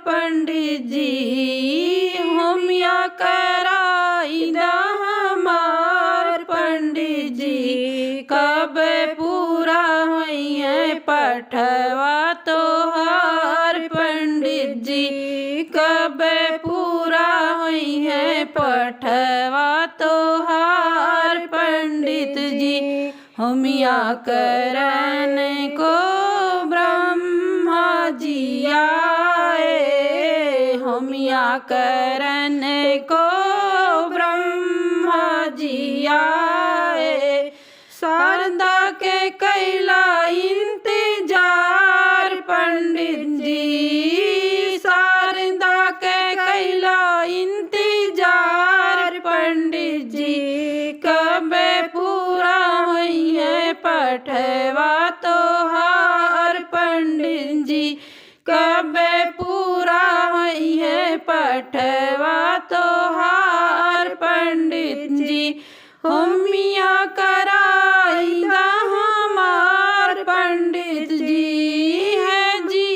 पंडित जी होमिया कराइदा हमार पंडित जी कब पूरा होइए पठवा तोहार पंडित जी कब पूरा होइए पठवा तोहार पंडित जी होमिया करन को ब्रह्मा जी आए होमिया करन को ब्रह्मा जी आए शारदा के कैला इंतजार पंडित जी शारदा के कैला इंतजार पंडित जी कब पूरा होइए पठवा तोहार पंडित जी कब पूरा होइए पठवा तोहार पंडित जी होमिया कराइदा हमार पंडित जी है जी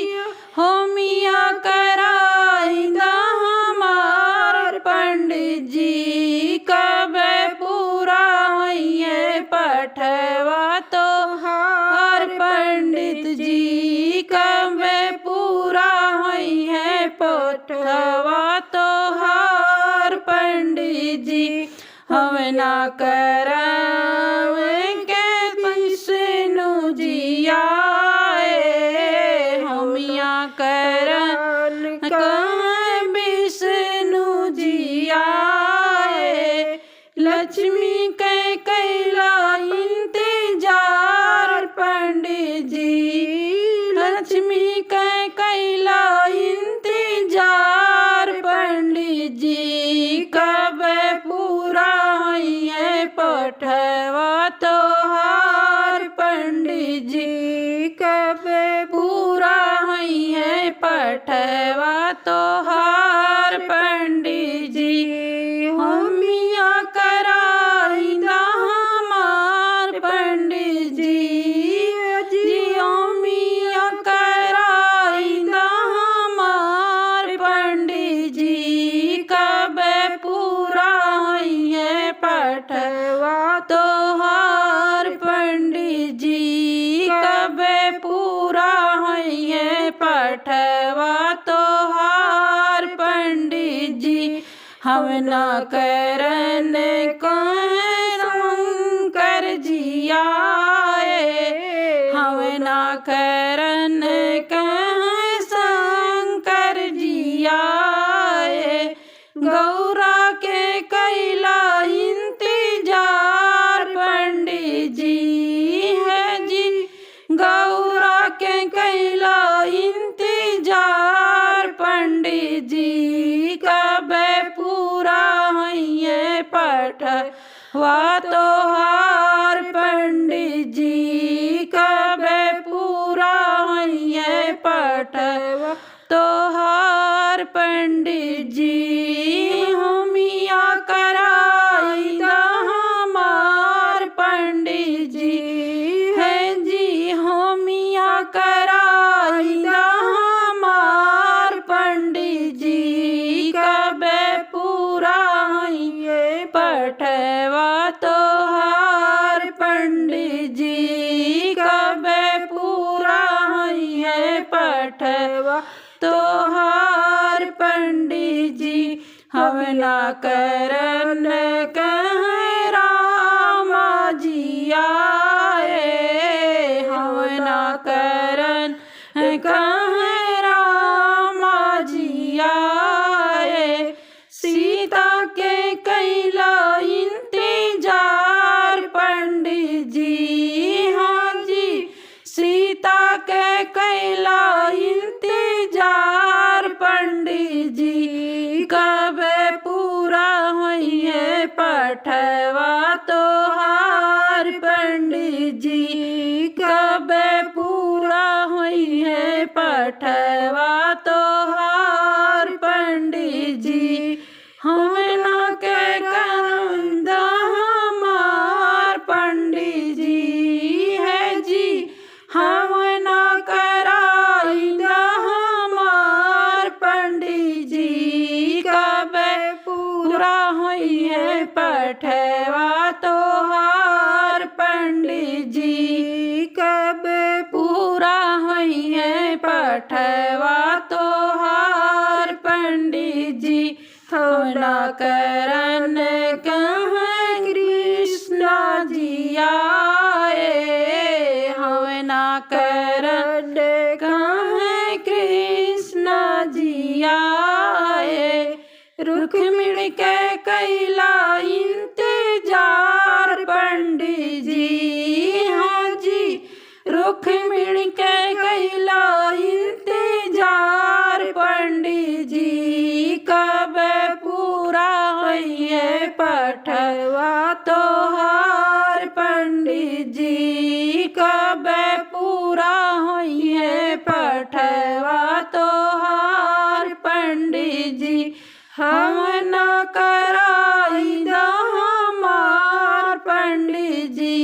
होमिया कराइदा हमार पंडित जी कब पूरा होइए पठवा तोहार पंडित जी कब पूरा होइए पठवा तोहार पंडित जी हवना करावेंगे विष्णु जी आए होमिया करन विष्णु जी आए लक्ष्मी के कैला इंतजार पंडित जी लक्ष्मी के कैला इंतजार पंडित जी कब पूरा होइए पठवा तोहार पंडित जी कब पूरा होइए पठवा तोहार पंडित जी होमिया कराइदा हमार पंडित जी होमिया कराइदा हमार पंडित जी कब पूरा होइए पठवा तोहार पंडित जी कब पूरा होइए पठवा तोहार पंडित जी हवना करन शंकर जी आए हवना करन शंकर जी आए गौरा के कैला इंतजार पंडित जी है जी गौरा के कैला इंतजार पंडित जी कब पूरा होइए पठवा तोहार पंडित जी कब पूरा होइए पठवा तोहार पंडित जी होमिया कराइदा हमार पंडित जी है जी होमिया कराइदा हमार पंडित जी कब पूरा होइए पठवा तोहार पंडित जी कब पूरा होइए पठवा तोहार पंडित जी हवना करन रामा जी आए हवना करन रामा जी आए सीता के कैला इंतजार पंडित जी हाँ जी सीता के कैला इंतजार पंडित जी कब पूरा होइए पठ पठवा तोहार पंडित जी कब पूरा होइए पठवा तोहार पंडित जी थोड़ा करन कहाँ कृष्णा जी आए हवना करन कहाँ कृष्णा जी आए रुक्मिणी के कैला इंतजार पंडित जी हाँ जी रुक्मिणी के कैला इंतजार पंडित जी कब पूरा होइए पठवा तोहार पंडित जी कब पूरा होइए पठवा तोहार पंडित जी हम न कराई हमार पंडित जी